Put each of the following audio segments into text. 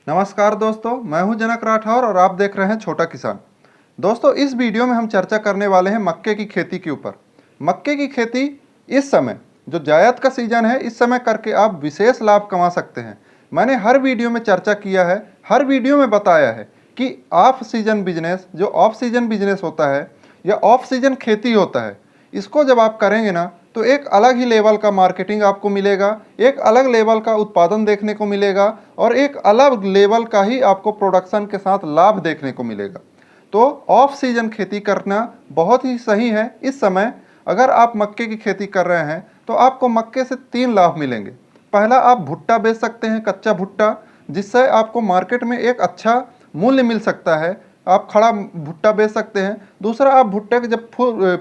नमस्कार दोस्तों, मैं हूं जनक राठौर और आप देख रहे हैं छोटा किसान। दोस्तों, इस वीडियो में हम चर्चा करने वाले हैं मक्के की खेती के ऊपर। मक्के की खेती इस समय जो जायद का सीजन है, इस समय करके आप विशेष लाभ कमा सकते हैं। मैंने हर वीडियो में चर्चा किया है, हर वीडियो में बताया है कि ऑफ सीजन बिजनेस, जो ऑफ सीजन बिजनेस होता है या ऑफ सीजन खेती होता है, इसको जब आप करेंगे ना तो एक अलग ही लेवल का मार्केटिंग आपको मिलेगा, एक अलग लेवल का उत्पादन देखने को मिलेगा और एक अलग लेवल का ही आपको प्रोडक्शन के साथ लाभ देखने को मिलेगा। तो ऑफ सीजन खेती करना बहुत ही सही है। इस समय अगर आप मक्के की खेती कर रहे हैं तो आपको मक्के से 3 लाभ मिलेंगे। पहला, आप भुट्टा बेच सकते हैं, कच्चा भुट्टा, जिससे आपको मार्केट में एक अच्छा मूल्य मिल सकता है। आप खड़ा भुट्टा बेच सकते हैं। दूसरा, आप भुट्टे के जब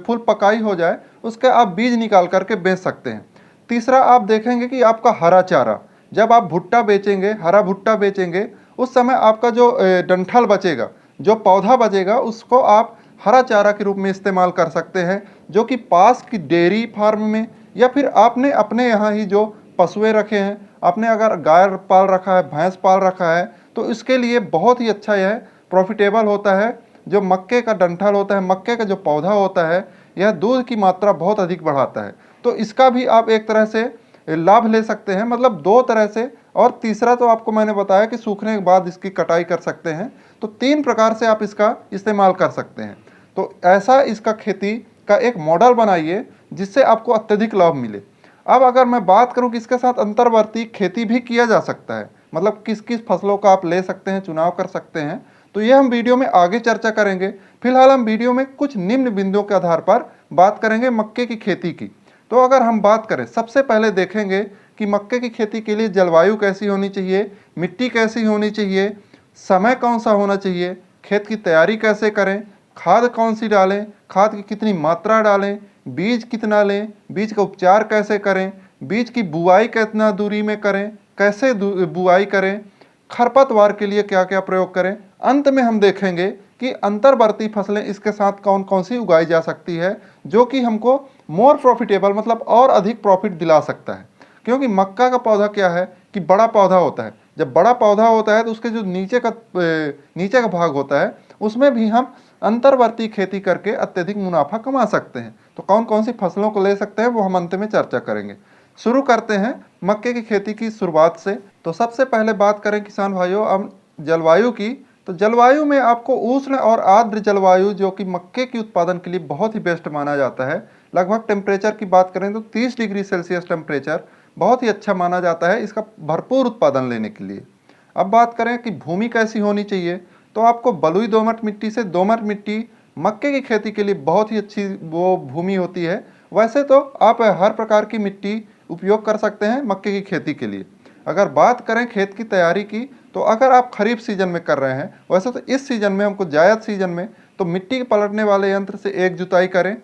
फुल पकाई हो जाए उसके आप बीज निकाल करके बेच सकते हैं। तीसरा, आप देखेंगे कि आपका हरा चारा, जब आप भुट्टा बेचेंगे, हरा भुट्टा बेचेंगे, उस समय आपका जो डंठल बचेगा, जो पौधा बचेगा, उसको आप हरा चारा के रूप में इस्तेमाल कर सकते हैं, जो कि पास की डेयरी फार्म में या फिर आपने अपने यहाँ ही जो पशुएं रखे हैं, आपने अगर गाय पाल रखा है, भैंस पाल रखा है, तो इसके लिए बहुत ही अच्छा यह प्रॉफिटेबल होता है। जो मक्के का डंठल होता है, मक्के का जो पौधा होता है, यह दूध की मात्रा बहुत अधिक बढ़ाता है। तो इसका भी आप एक तरह से लाभ ले सकते हैं, मतलब 2 तरह से। और तीसरा तो आपको मैंने बताया कि सूखने के बाद इसकी कटाई कर सकते हैं। तो 3 प्रकार से आप इसका इस्तेमाल कर सकते हैं। तो ऐसा इसका खेती का एक मॉडल बनाइए जिससे आपको अत्यधिक लाभ मिले। अब अगर मैं बात करूं कि इसके साथ अंतर्वर्ती खेती भी किया जा सकता है, मतलब किस किस फसलों का आप ले सकते हैं, चुनाव कर सकते हैं, तो ये हम वीडियो में आगे चर्चा करेंगे। फिलहाल हम वीडियो में कुछ निम्न बिंदुओं के आधार पर बात करेंगे मक्के की खेती की। तो अगर हम बात करें, सबसे पहले देखेंगे कि मक्के की खेती के लिए जलवायु कैसी होनी चाहिए, मिट्टी कैसी होनी चाहिए, समय कौन सा होना चाहिए, खेत की तैयारी कैसे करें, खाद कौन सी डालें, खाद की कितनी मात्रा डालें, बीज कितना लें, बीज का उपचार कैसे करें, बीज की बुआई कितना दूरी में करें, कैसे बुआई करें, खरपतवार के लिए क्या क्या प्रयोग करें। अंत में हम देखेंगे कि अंतर्वर्ती फसलें इसके साथ कौन कौन सी उगाई जा सकती है, जो कि हमको मोर प्रॉफिटेबल, मतलब और अधिक प्रॉफिट दिला सकता है। क्योंकि मक्का का पौधा क्या है कि बड़ा पौधा होता है। जब बड़ा पौधा होता है तो उसके जो नीचे का भाग होता है, उसमें भी हम अंतर्वर्ती खेती करके अत्यधिक मुनाफा कमा सकते हैं। तो कौन कौन सी फसलों को ले सकते हैं वो हम अंत में चर्चा करेंगे। शुरू करते हैं मक्के की खेती की शुरुआत से। तो सबसे पहले बात करें किसान भाइयों अब जलवायु की। तो जलवायु में आपको उष्ण और आर्द्र जलवायु, जो कि मक्के के उत्पादन के लिए बहुत ही बेस्ट माना जाता है। लगभग टेम्परेचर की बात करें तो 30 डिग्री सेल्सियस टेम्परेचर बहुत ही अच्छा माना जाता है इसका भरपूर उत्पादन लेने के लिए। अब बात करें कि भूमि कैसी होनी चाहिए, तो आपको बलुई दोमट मिट्टी से दोमट मिट्टी मक्के की खेती के लिए बहुत ही अच्छी वो भूमि होती है। वैसे तो आप हर प्रकार की मिट्टी उपयोग कर सकते हैं मक्के की खेती के लिए। अगर बात करें खेत की तैयारी की, तो अगर आप खरीफ सीजन में कर रहे हैं, वैसे तो इस सीजन में हमको जायद सीजन में तो मिट्टी के पलटने वाले यंत्र से एक जुताई करें।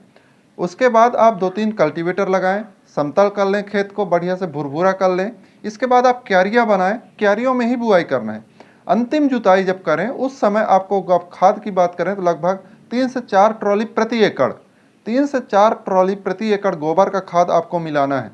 उसके बाद आप 2-3 कल्टीवेटर लगाएं, समतल कर लें, खेत को बढ़िया से भुरभुरा कर लें। इसके बाद आप क्यारियां बनाएं, क्यारियों में ही बुआई करना है। अंतिम जुताई जब करें उस समय आपको, आप खाद की बात करें तो लगभग 3 से 4 ट्रॉली प्रति एकड़, 3 से 4 ट्रॉली प्रति एकड़ गोबर का खाद आपको मिलाना है।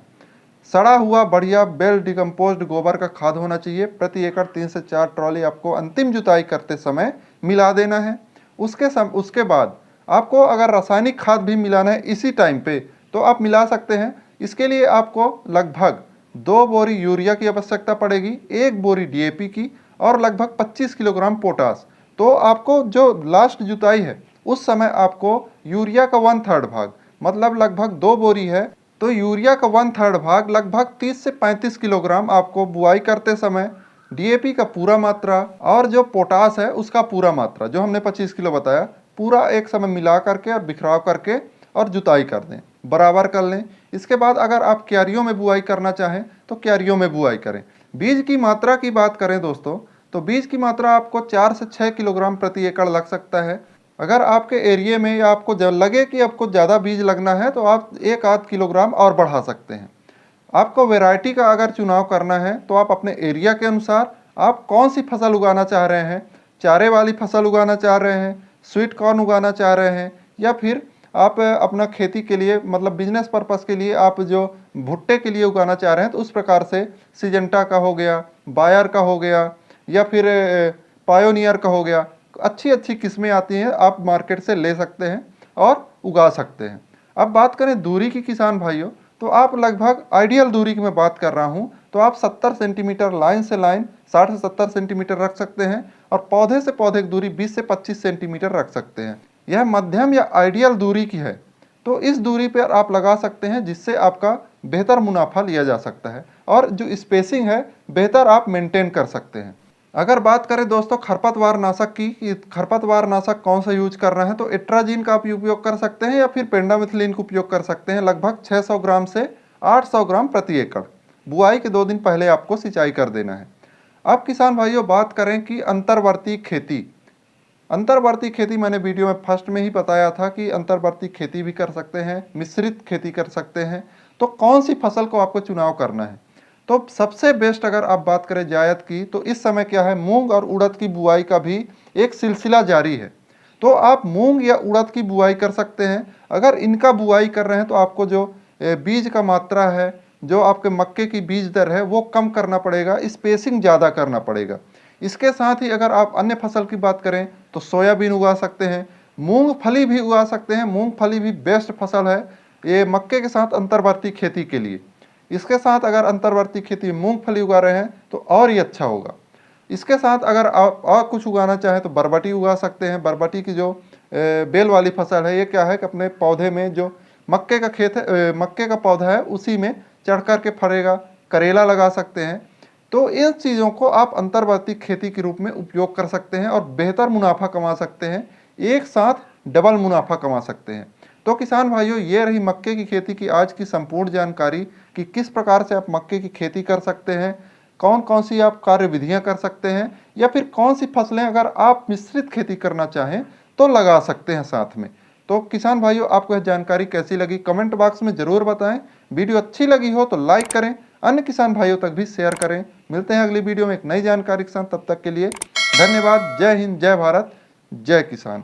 सड़ा हुआ बढ़िया वेल डिकम्पोज्ड गोबर का खाद होना चाहिए। प्रति एकड़ 3 से 4 ट्रॉली आपको अंतिम जुताई करते समय मिला देना है। उसके बाद आपको अगर रासायनिक खाद भी मिलाना है इसी टाइम पे, तो आप मिला सकते हैं। इसके लिए आपको लगभग 2 बोरी यूरिया की आवश्यकता पड़ेगी, 1 बोरी डीएपी की और लगभग 25 किलोग्राम पोटास। तो आपको जो लास्ट जुताई है उस समय आपको यूरिया का 1/3 भाग, मतलब लगभग 2 बोरी है तो यूरिया का 1/3 भाग लगभग 30 से 35 किलोग्राम आपको बुआई करते समय, डीएपी का पूरा मात्रा और जो पोटास है उसका पूरा मात्रा, जो हमने 25 किलो बताया, पूरा एक समय मिला करके और बिखराव करके और जुताई कर दें, बराबर कर लें। इसके बाद अगर आप क्यारियों में बुआई करना चाहें तो क्यारियों में बुआई करें। बीज की मात्रा की बात करें दोस्तों, तो बीज की मात्रा आपको 4 से 6 किलोग्राम प्रति एकड़ लग सकता है। अगर आपके एरिए में या आपको जब लगे कि आपको ज़्यादा बीज लगना है तो आप 1-8 किलोग्राम और बढ़ा सकते हैं। आपको वैरायटी का अगर चुनाव करना है तो आप अपने एरिया के अनुसार आप कौन सी फसल उगाना चाह रहे हैं, चारे वाली फसल उगाना चाह रहे हैं, स्वीट कॉर्न उगाना चाह रहे हैं, या फिर आप अपना खेती के लिए, मतलब बिजनेस पर्पस के लिए आप जो भुट्टे के लिए उगाना चाह रहे हैं, तो उस प्रकार से सिजेंटा का हो गया, बायर का हो गया, या फिर पायोनियर का हो गया, अच्छी अच्छी किस्में आती हैं, आप मार्केट से ले सकते हैं और उगा सकते हैं। अब बात करें दूरी की किसान भाइयों, तो आप लगभग आइडियल दूरी की मैं बात कर रहा हूं, तो आप 70 सेंटीमीटर लाइन से लाइन 60 से 70 सेंटीमीटर रख सकते हैं और पौधे से पौधे की दूरी 20 से 25 सेंटीमीटर रख सकते हैं। यह मध्यम या आइडियल दूरी की है, तो इस दूरी पर आप लगा सकते हैं, जिससे आपका बेहतर मुनाफा लिया जा सकता है और जो स्पेसिंग है बेहतर आप मेंटेन कर सकते हैं। अगर बात करें दोस्तों खरपतवार नाशक की, कि खरपतवार नाशक कौन सा यूज कर रहे हैं, तो एट्राजीन का आप उपयोग कर सकते हैं या फिर पेंडामिथिलिन का उपयोग कर सकते हैं। लगभग 600 ग्राम से 800 ग्राम प्रति एकड़। बुआई के 2 दिन पहले आपको सिंचाई कर देना है। अब किसान भाइयों बात करें कि अंतर्वर्ती खेती। अंतर्वर्ती खेती मैंने वीडियो में फर्स्ट में ही बताया था कि अंतर्वर्ती खेती भी कर सकते हैं, मिश्रित खेती कर सकते हैं। तो कौन सी फसल को आपको चुनाव करना है, तो सबसे बेस्ट अगर आप बात करें जायद की, तो इस समय क्या है, मूंग और उड़द की बुआई का भी एक सिलसिला जारी है। तो आप मूंग या उड़द की बुआई कर सकते हैं। अगर इनका बुआई कर रहे हैं तो आपको जो बीज का मात्रा है, जो आपके मक्के की बीज दर है, वो कम करना पड़ेगा, स्पेसिंग ज़्यादा करना पड़ेगा। इसके साथ ही अगर आप अन्य फसल की बात करें तो सोयाबीन उगा सकते हैं, मूंगफली भी उगा सकते हैं। मूंगफली भी बेस्ट फसल है ये मक्के के साथ अंतर्वर्ती खेती के लिए। इसके साथ अगर अंतर्वर्ती खेती मूंगफली उगा रहे हैं तो और ही अच्छा होगा। इसके साथ अगर आप और कुछ उगाना चाहें तो बरबटी उगा सकते हैं। बरबटी की जो बेल वाली फसल है, ये क्या है कि अपने पौधे में जो मक्के का खेत है, मक्के का पौधा है, उसी में चढ़ कर के फरेगा। करेला लगा सकते हैं। तो इन चीज़ों को आप अंतर्वर्ती खेती के रूप में उपयोग कर सकते हैं और बेहतर मुनाफा कमा सकते हैं, एक साथ डबल मुनाफा कमा सकते हैं। तो किसान भाइयों, ये रही मक्के की खेती की आज की संपूर्ण जानकारी कि किस प्रकार से आप मक्के की खेती कर सकते हैं, कौन कौन सी आप कार्य विधियां कर सकते हैं, या फिर कौन सी फसलें अगर आप मिश्रित खेती करना चाहें तो लगा सकते हैं साथ में। तो किसान भाइयों, आपको यह जानकारी कैसी लगी कमेंट बॉक्स में ज़रूर बताएं। वीडियो अच्छी लगी हो तो लाइक करें, अन्य किसान भाइयों तक भी शेयर करें। मिलते हैं अगली वीडियो में एक नई जानकारी के साथ, तब तक के लिए धन्यवाद। जय हिंद, जय भारत, जय किसान।